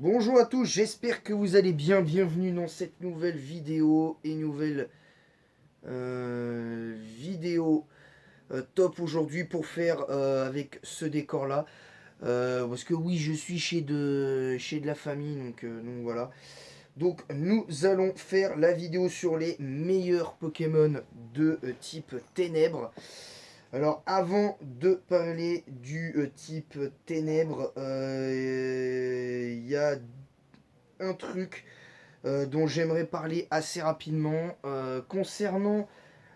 Bonjour à tous, j'espère que vous allez bien. Bienvenue dans cette nouvelle vidéo et nouvelle vidéo top aujourd'hui pour faire avec ce décor là. Parce que oui, je suis chez de la famille, donc voilà. Donc nous allons faire la vidéo sur les meilleurs Pokémon de type Ténèbres. Alors avant de parler du type Ténèbres, il y a un truc dont j'aimerais parler assez rapidement concernant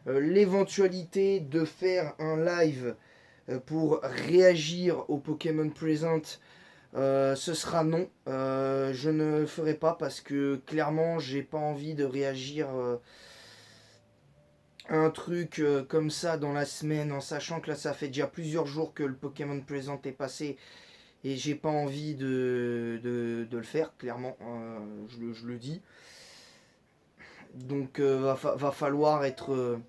l'éventualité de faire un live pour réagir au Pokémon Present. Ce sera non. Je ne le ferai pas parce que clairement j'ai pas envie de réagir à un truc comme ça dans la semaine en sachant que là ça fait déjà plusieurs jours que le Pokémon Present est passé et j'ai pas envie de le faire clairement. Je le dis. Donc va falloir être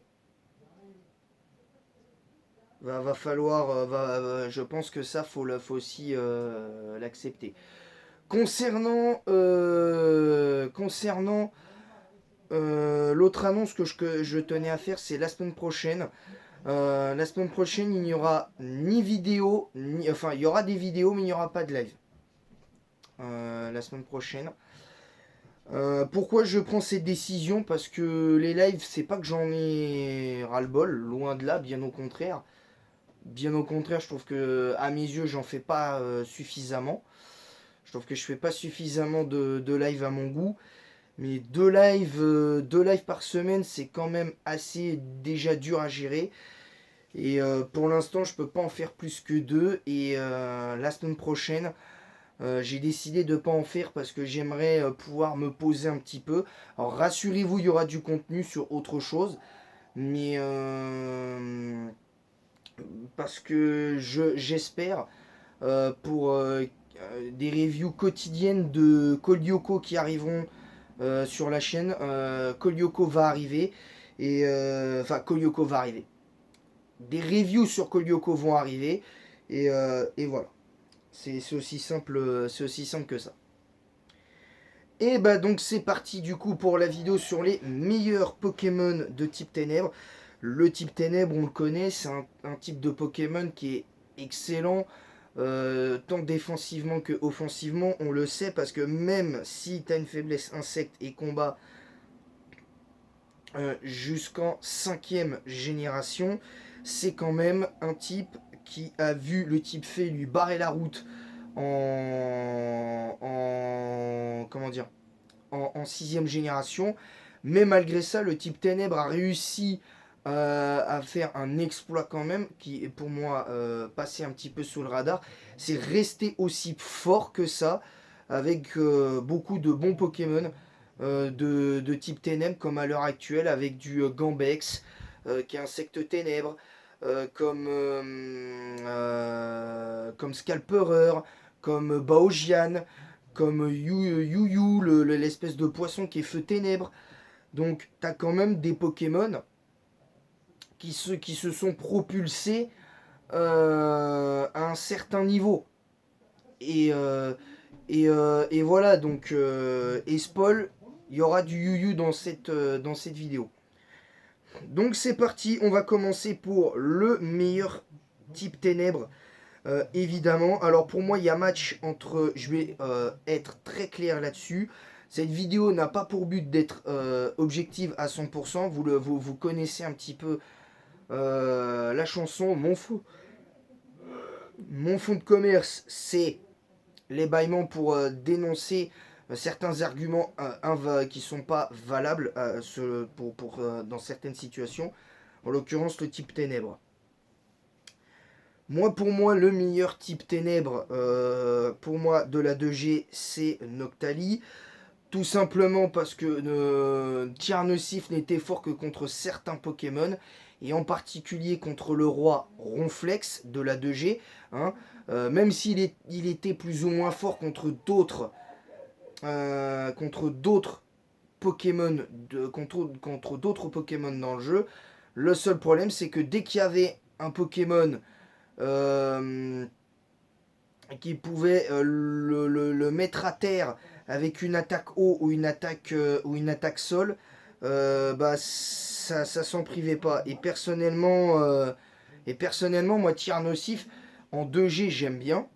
va falloir je pense que ça faut aussi l'accepter. Concernant l'autre annonce que je tenais à faire, c'est la semaine prochaine. La semaine prochaine, il n'y aura ni vidéo, enfin il y aura des vidéos, mais il n'y aura pas de live. La semaine prochaine. Pourquoi je prends cette décision? Parce que les lives, c'est pas que j'en ai ras-le-bol, loin de là, bien au contraire. Bien au contraire, je trouve que à mes yeux, j'en fais pas suffisamment. Je trouve que je fais pas suffisamment de live à mon goût. Mais deux lives par semaine, c'est quand même assez déjà dur à gérer. Et pour l'instant, je peux pas en faire plus que deux. Et la semaine prochaine, j'ai décidé de ne pas en faire parce que j'aimerais pouvoir me poser un petit peu. Alors rassurez-vous, il y aura du contenu sur autre chose. Mais parce que j'espère pour des reviews quotidiennes de Kolyoko qui arriveront sur la chaîne. Kolyoko va arriver. Enfin, Kolyoko va arriver. Des reviews sur Kolyoko vont arriver. Et voilà. C'est aussi simple que ça. Et bah donc c'est parti du coup pour la vidéo sur les meilleurs Pokémon de type Ténèbres. Le type Ténèbres, on le connaît, c'est un type de Pokémon qui est excellent, tant défensivement que offensivement. On le sait parce que même si tu as une faiblesse insecte et combat jusqu'en 5ème génération, c'est quand même un type qui a vu le type fée lui barrer la route comment dire, en 6ème génération. Mais malgré ça, le type Ténèbres a réussi à faire un exploit quand même, qui est pour moi passé un petit peu sous le radar. C'est rester aussi fort que ça, avec beaucoup de bons Pokémon de type Ténèbres, comme à l'heure actuelle, avec du Gambex, qui est insecte ténèbres, comme Scalperer, comme Baojian, comme Yu l'espèce de poisson qui est feu ténèbres. Donc t'as quand même des Pokémon qui se sont propulsés à un certain niveau. Et, et voilà, donc Espol, il y aura du Yu dans cette vidéo. Donc c'est parti, on va commencer pour le meilleur type ténèbres. Évidemment, alors pour moi il y a match entre, je vais être très clair là-dessus, cette vidéo n'a pas pour but d'être objective à 100%, vous connaissez un petit peu la chanson, mon fond de commerce c'est les bâillements pour dénoncer certains arguments qui ne sont pas valables dans certaines situations, en l'occurrence le type ténèbres. Moi, pour moi, le meilleur type ténèbres, pour moi, de la 2G, c'est Noctali. Tout simplement parce que Tiernosif n'était fort que contre certains Pokémon, et en particulier contre le roi Ronflex de la 2G. Hein. Même il était plus ou moins fort contre d'autres Pokémon, contre d'autres Pokémon dans le jeu. Le seul problème, c'est que dès qu'il y avait un Pokémon euh, qui pouvait le mettre à terre avec une attaque eau ou ou une attaque sol, bah ça s'en privait pas. Et personnellement, moi, tir nocif en 2G, j'aime bien.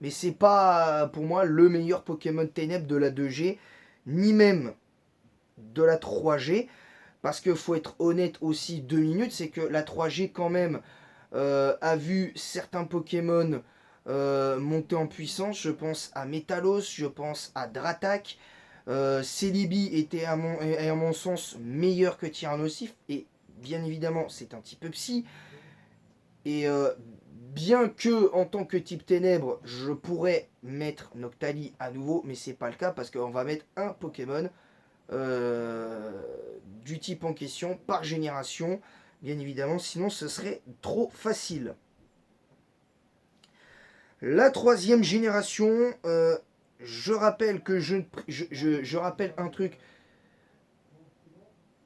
Mais c'est pas pour moi le meilleur Pokémon Ténèbres de la 2G, ni même de la 3G. Parce qu'il faut être honnête aussi 2 minutes, c'est que la 3G quand même a vu certains Pokémon monter en puissance. Je pense à Metalos, je pense à Dratak. Celebi était à mon sens meilleur que Tyrannosif. Et bien évidemment, c'est un petit peu psy. Et bien que en tant que type ténèbres, je pourrais mettre Noctali à nouveau, mais c'est pas le cas parce qu'on va mettre un Pokémon du type en question par génération, bien évidemment, sinon ce serait trop facile. La troisième génération, je rappelle que je rappelle un truc.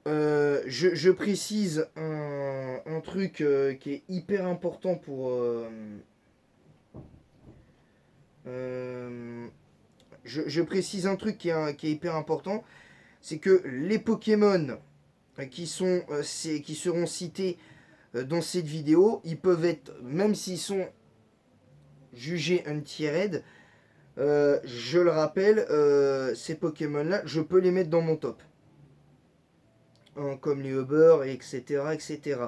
Je précise un truc qui est hyper important pour. Je précise un truc qui est hyper important, c'est que les Pokémon qui seront cités dans cette vidéo, ils peuvent être, même s'ils sont jugés untiered, je le rappelle, ces Pokémon-là, je peux les mettre dans mon top. Hein, comme les Uber, etc., etc.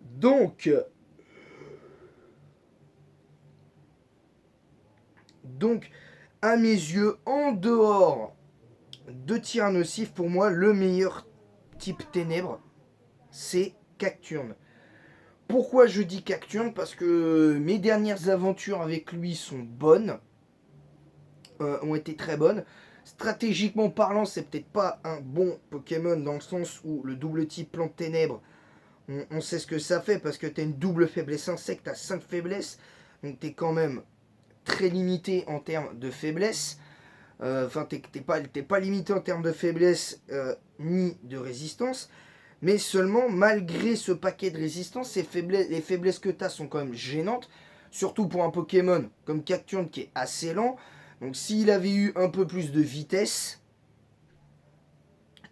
Donc, à mes yeux, en dehors de Tyrannosif, pour moi, le meilleur type ténèbres, c'est Cacturne. Pourquoi je dis Cacturne? Parce que mes dernières aventures avec lui sont bonnes, ont été très bonnes. Stratégiquement parlant, c'est peut-être pas un bon Pokémon dans le sens où le double type plante ténèbres, on sait ce que ça fait parce que tu as une double faiblesse insecte, tu as 5 faiblesses, donc tu es quand même très limité en termes de faiblesse. Enfin, t'es pas limité en termes de faiblesse ni de résistance. Mais seulement, malgré ce paquet de résistance, les faiblesses que tu as sont quand même gênantes. Surtout pour un Pokémon comme Cacturne qui est assez lent. Donc s'il avait eu un peu plus de vitesse,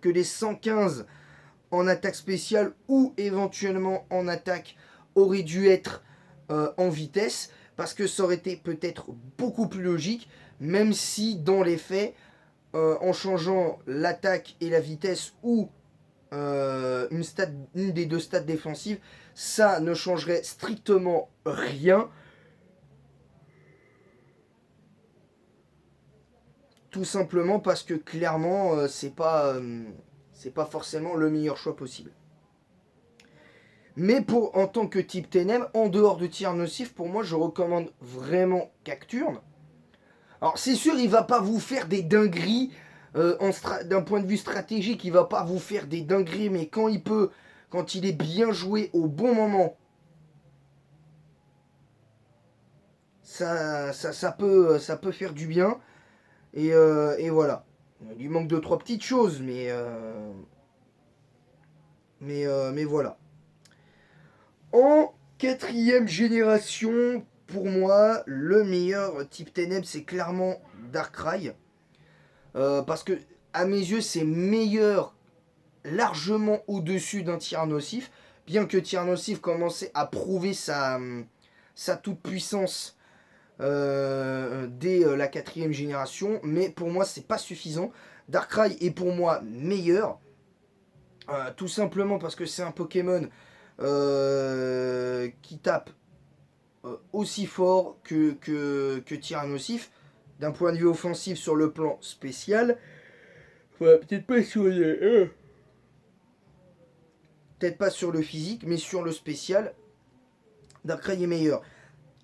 que les 115 en attaque spéciale ou éventuellement en attaque auraient dû être en vitesse. Parce que ça aurait été peut-être beaucoup plus logique. Même si dans les faits, en changeant l'attaque et la vitesse ou une des deux stats défensives, ça ne changerait strictement rien. Tout simplement parce que clairement, c'est pas forcément le meilleur choix possible. Mais en tant que type ténèbres, en dehors de tir nocif, pour moi, je recommande vraiment Cacturne. Alors c'est sûr, il va pas vous faire des dingueries d'un point de vue stratégique, il va pas vous faire des dingueries, mais quand il est bien joué au bon moment, ça peut faire du bien. Et voilà. Il lui manque deux, trois petites choses, mais voilà. En quatrième génération, pour moi, le meilleur type ténèbres, c'est clairement Darkrai. Parce que, à mes yeux, c'est meilleur largement au-dessus d'un tir nocif. Bien que tir nocif commençait à prouver sa toute-puissance dès la quatrième génération. Mais pour moi, c'est pas suffisant. Darkrai est pour moi meilleur. Tout simplement parce que c'est un Pokémon qui tape aussi fort que Tyrannosif. D'un point de vue offensif sur le plan spécial. Ouais, peut-être pas sur le physique, mais sur le spécial. Darkrai est meilleur.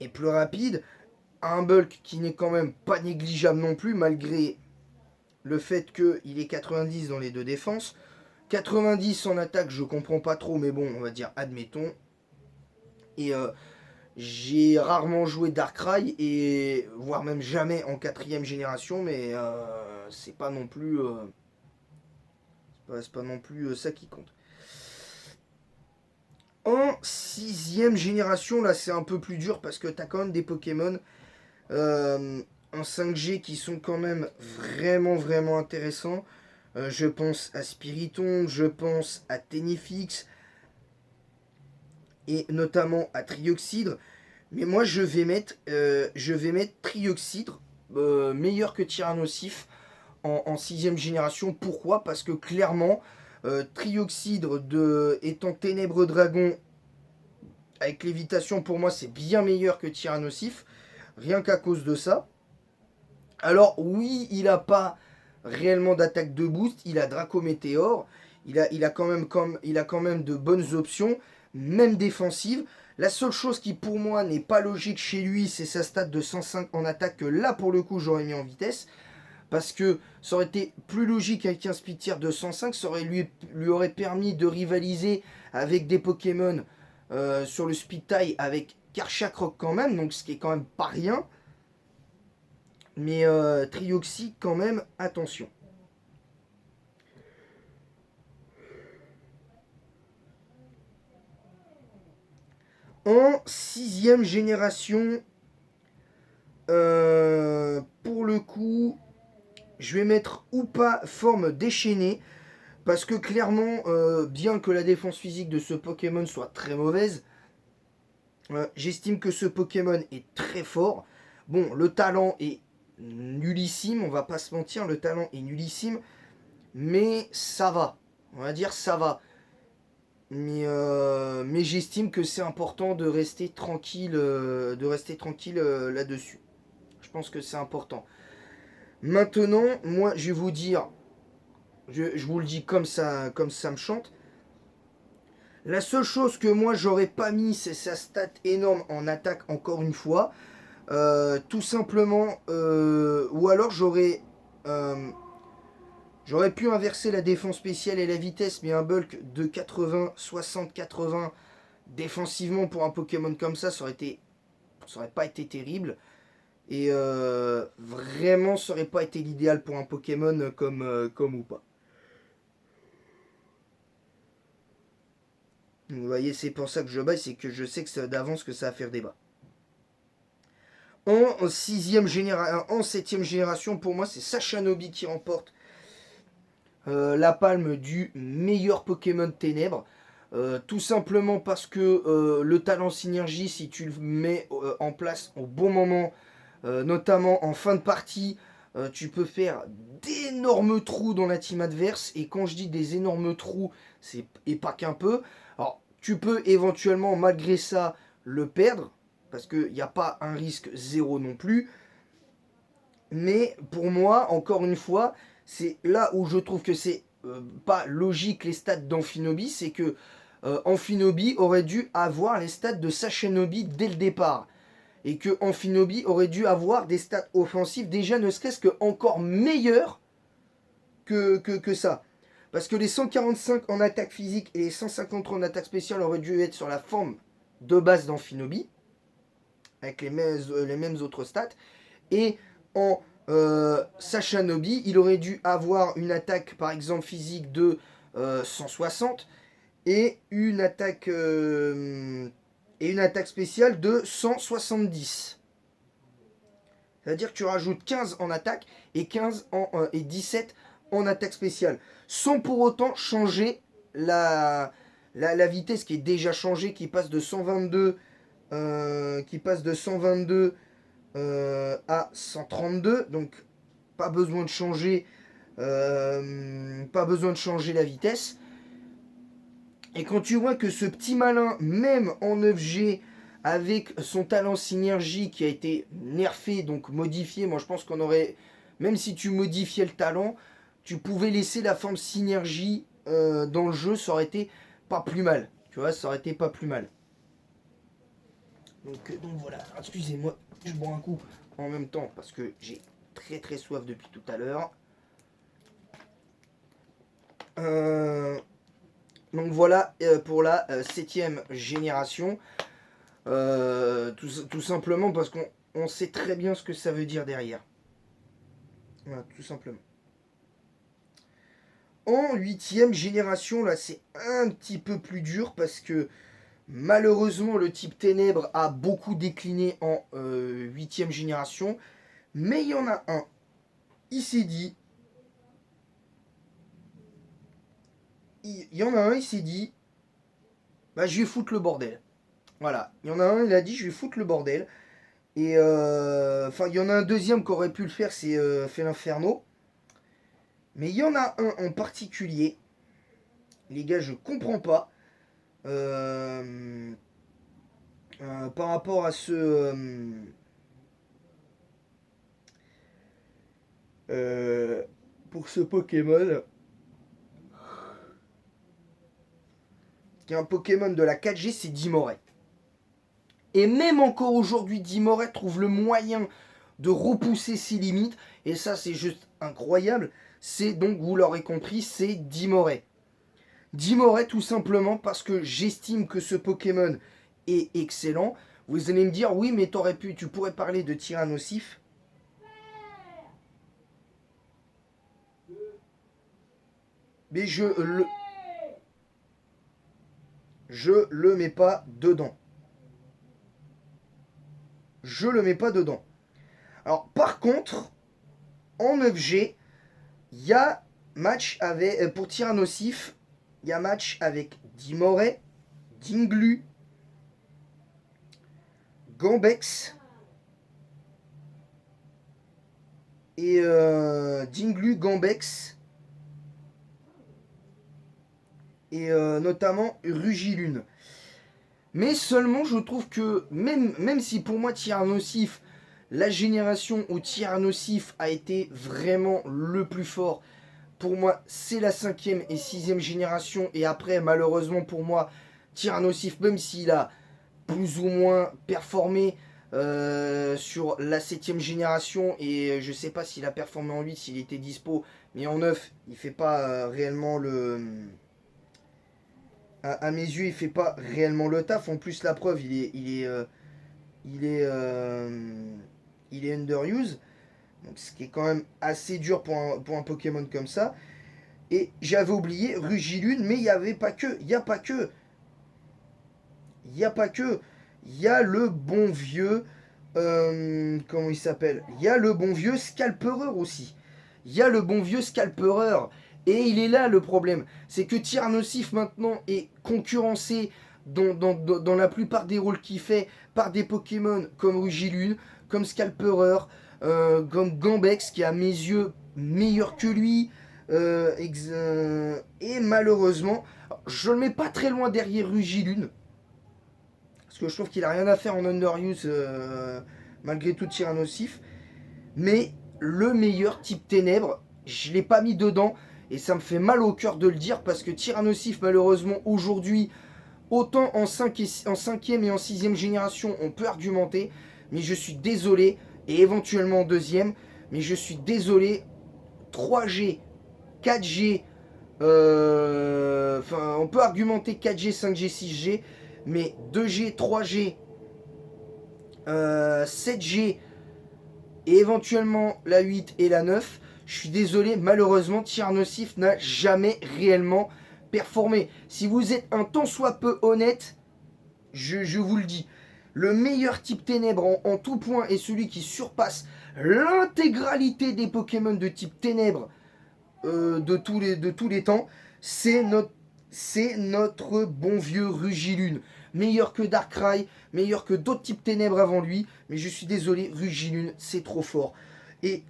Et plus rapide. Un bulk qui n'est quand même pas négligeable non plus, malgré le fait qu'il est 90 dans les deux défenses. 90 en attaque, je comprends pas trop, mais bon, on va dire admettons. Et j'ai rarement joué Darkrai, et voire même jamais en quatrième génération, mais c'est pas non plus, c'est pas non plus ça qui compte. En 6ème génération, là c'est un peu plus dur parce que t'as quand même des Pokémon en 5G qui sont quand même vraiment intéressants. Je pense à Spiritomb, je pense à Tenefix et notamment à Trioxydre. Mais moi je vais mettre Trioxydre meilleur que Tyrannosif en 6ème génération. Pourquoi? Parce que clairement, Trioxydre étant Ténèbres Dragon avec lévitation, pour moi, c'est bien meilleur que Tyrannosif. Rien qu'à cause de ça. Alors, oui, il n'a pas réellement d'attaque de boost. Il a Draco Météore. Il a quand même de bonnes options, même défensives. La seule chose qui, pour moi, n'est pas logique chez lui, c'est sa stat de 105 en attaque. Que là, pour le coup, j'aurais mis en vitesse. Parce que ça aurait été plus logique avec un speed tier de 105, ça lui aurait permis de rivaliser avec des Pokémon sur le speed tie avec Karchakroc quand même, donc ce qui est quand même pas rien. Mais Trioxy quand même, attention. En 6ème génération, pour le coup, je vais mettre ou pas forme déchaînée. Parce que clairement, bien que la défense physique de ce Pokémon soit très mauvaise, j'estime que ce Pokémon est très fort. Bon, le talent est nullissime, on va pas se mentir, le talent est nullissime, mais ça va. On va dire ça va. Mais j'estime que c'est important de rester tranquille, là-dessus. Je pense que c'est important. Maintenant, moi, je vais vous dire, je vous le dis comme ça me chante. La seule chose que moi j'aurais pas mis, c'est sa stat énorme en attaque, encore une fois. Tout simplement, ou alors j'aurais pu inverser la défense spéciale et la vitesse, mais un bulk de 80, 60, 80 défensivement pour un Pokémon comme ça aurait pas été terrible. Et vraiment, ça aurait pas été l'idéal pour un Pokémon comme ou pas. Vous voyez, c'est pour ça que je baille, c'est que je sais que d'avance que ça va faire débat. En 7ème génération, pour moi, c'est Sachanobi qui remporte la palme du meilleur Pokémon Ténèbres. Tout simplement parce que le talent synergie, si tu le mets en place au bon moment, notamment en fin de partie, tu peux faire d'énormes trous dans la team adverse. Et quand je dis des énormes trous, et pas qu'un peu. Alors, tu peux éventuellement, malgré ça, le perdre. Parce qu'il n'y a pas un risque zéro non plus. Mais pour moi, encore une fois, c'est là où je trouve que c'est pas logique les stats d'Amphinobi. C'est que Amphinobi aurait dû avoir les stats de Sachanobi dès le départ. Et que Amphinobi aurait dû avoir des stats offensives déjà ne serait-ce que encore meilleures que ça. Parce que les 145 en attaque physique et les 153 en attaque spéciale auraient dû être sur la forme de base d'Amphinobi, avec les mêmes autres stats. Et en Sachanobi, il aurait dû avoir une attaque, par exemple, physique de 160 et une attaque spéciale de 170. C'est-à-dire que tu rajoutes 15 en attaque et 17 en attaque spéciale. Sans pour autant changer la vitesse qui est déjà changée, qui passe de 122, à 132. Donc pas besoin de changer, la vitesse. Et quand tu vois que ce petit malin, même en 9G, avec son talent synergie qui a été nerfé, donc modifié, moi je pense qu'on aurait, même si tu modifiais le talent, tu pouvais laisser la forme synergie dans le jeu, ça aurait été pas plus mal. Tu vois, ça aurait été pas plus mal. Donc voilà, excusez-moi, je bois un coup en même temps parce que j'ai très soif depuis tout à l'heure. Donc voilà pour la 7ème génération. Tout simplement parce qu'on sait très bien ce que ça veut dire derrière. Voilà, tout simplement. En 8ème génération, là c'est un petit peu plus dur parce que Malheureusement, le type Ténèbres a beaucoup décliné en 8ème génération. Mais il y en a un. Il s'est dit. Il s'est dit. Bah, je vais foutre le bordel. Voilà. Il y en a un, il a dit, je vais foutre le bordel. Et enfin, il y en a un deuxième qui aurait pu le faire, c'est Fait l'Inferno. Mais il y en a un en particulier. Les gars, je comprends pas. Par rapport à pour ce Pokémon. Il y a un Pokémon de la 4G, c'est Dimoret. Et même encore aujourd'hui, Dimoret trouve le moyen de repousser ses limites. Et ça, c'est juste incroyable. C'est donc, vous l'aurez compris, c'est Dimoret. Dimoret, tout simplement parce que j'estime que ce Pokémon est excellent. Vous allez me dire, oui, mais tu pourrais parler de Tyrannosif. Mais je le mets pas dedans. Je le mets pas dedans. Alors, par contre, en 9G, il y a match avec, pour Tyrannosif, il y a match avec Dimoret, Dinglu, Gambex et Dinglu, Gambex et notamment Rugilune. Mais seulement je trouve que même si pour moi Tyrannosif, la génération où Tyrannosif a été vraiment le plus fort, pour moi c'est la 5ème et 6ème génération. Et après malheureusement pour moi Tyrannosif, même s'il a plus ou moins performé sur la 7ème génération, et je sais pas s'il a performé en 8, s'il était dispo, mais en 9 il fait pas réellement le... À mes yeux, il fait pas réellement le taf. En plus, la preuve, il est underuse. Donc, ce qui est quand même assez dur pour un Pokémon comme ça. Et j'avais oublié Rugilune, mais il n'y avait pas que. Il n'y a pas que. Il n'y a pas que. Il y a le bon vieux. Comment il s'appelle? Il y a le bon vieux Scalpereur aussi. Il y a le bon vieux Scalpereur. Et il est là le problème. C'est que Tyrannosif maintenant est concurrencé dans la plupart des rôles qu'il fait par des Pokémon comme Rugilune, comme Scalpereur, comme Gambex qui est à mes yeux meilleur que lui. Et malheureusement, je le mets pas très loin derrière Rugilune. Parce que je trouve qu'il a rien à faire en underuse malgré tout Tyrannosif. Mais le meilleur type Ténèbres, je l'ai pas mis dedans. Et ça me fait mal au cœur de le dire parce que Tyrannosif, malheureusement, aujourd'hui, autant en 5e et en 6e génération, on peut argumenter. Mais je suis désolé, et éventuellement en 2e, mais je suis désolé, 3G, 4G, enfin, on peut argumenter 4G, 5G, 6G, mais 2G, 3G, 7G, et éventuellement la 8 et la 9, je suis désolé, malheureusement, Tyrannosif n'a jamais réellement performé. Si vous êtes un tant soit peu honnête, je vous le dis, le meilleur type Ténèbres en tout point et celui qui surpasse l'intégralité des Pokémon de type Ténèbres de tous les temps, c'est notre bon vieux Rugilune. Meilleur que Darkrai, meilleur que d'autres types Ténèbres avant lui, mais je suis désolé, Rugilune, c'est trop fort. Et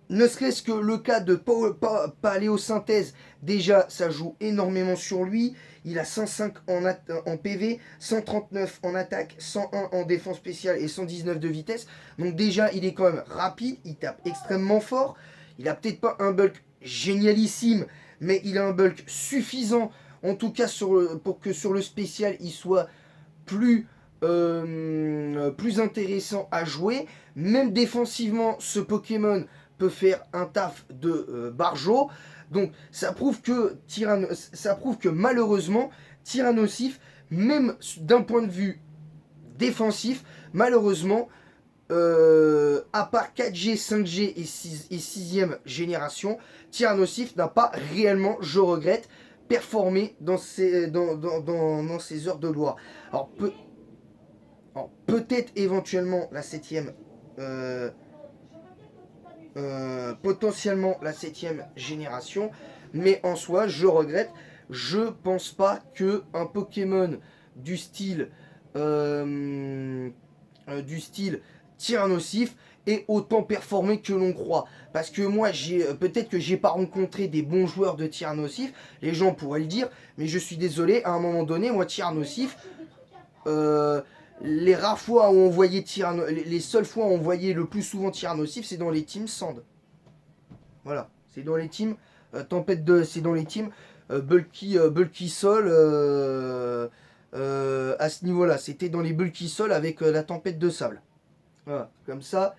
ne serait-ce que le cas de Paléosynthèse, déjà ça joue énormément sur lui. Il a 105 en PV, 139 en attaque, 101 en défense spéciale et 119 de vitesse. Donc déjà il est quand même rapide, il tape extrêmement fort. Il a peut-être pas un bulk génialissime, mais il a un bulk suffisant, en tout cas pour que sur le spécial il soit plus intéressant à jouer. Même défensivement, ce Pokémon peut faire un taf de barjo. Donc ça prouve que malheureusement Tyrannosif, même d'un point de vue défensif, malheureusement, à part 4G, 5G et 6e génération, Tyrannosif n'a pas réellement, je regrette, performer dans ces heures de gloire. Alors, peut-être éventuellement la septième, potentiellement la septième génération, mais en soi, je regrette. Je pense pas que un Pokémon du style Tyrannosif ait autant performé que l'on croit. Parce que moi, peut-être que j'ai pas rencontré des bons joueurs de Tyrannosif, les gens pourraient le dire, mais je suis désolé, à un moment donné, moi Tyrannosif, les rares fois où on voyait les seules fois où on voyait le plus souvent Tyrannosif, c'est dans les teams Sand. Voilà, c'est dans les teams c'est dans les teams Bulky Sol. À ce niveau-là, c'était dans les Bulky Sol avec la tempête de sable. Voilà, comme ça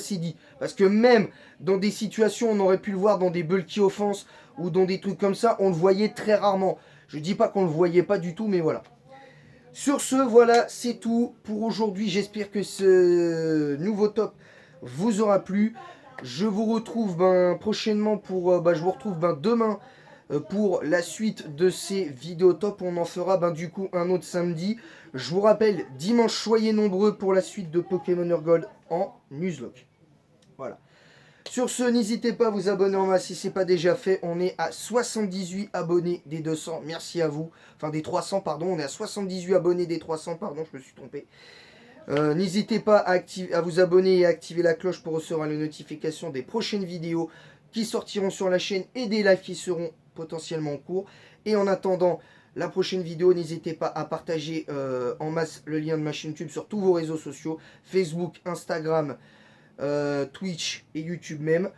c'est dit. Parce que même dans des situations, on aurait pu le voir dans des Bulky Offense ou dans des trucs comme ça, on le voyait très rarement. Je dis pas qu'on le voyait pas du tout, mais voilà. Sur ce, voilà, c'est tout pour aujourd'hui. J'espère que ce nouveau top vous aura plu. Je vous retrouve prochainement je vous retrouve demain pour la suite de ces vidéos top. On en fera du coup un autre samedi. Je vous rappelle, dimanche, soyez nombreux pour la suite de Pokémon Gold en Nuzlocke. Voilà. Sur ce, n'hésitez pas à vous abonner en masse si ce n'est pas déjà fait. On est à 78 abonnés des 200. Merci à vous. Enfin, des 300, pardon. On est à 78 abonnés des 300, pardon, je me suis trompé. N'hésitez pas à vous abonner et à activer la cloche pour recevoir les notifications des prochaines vidéos qui sortiront sur la chaîne et des lives qui seront potentiellement en cours. Et en attendant la prochaine vidéo, n'hésitez pas à partager en masse le lien de ma chaîne YouTube sur tous vos réseaux sociaux. Facebook, Instagram, Twitch et YouTube même.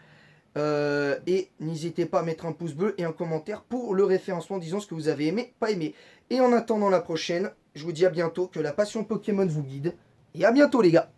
Et n'hésitez pas à mettre un pouce bleu et un commentaire pour le référencement disant ce que vous avez aimé, pas aimé. Et en attendant la prochaine, je vous dis à bientôt, que la passion Pokémon vous guide. Et à bientôt les gars!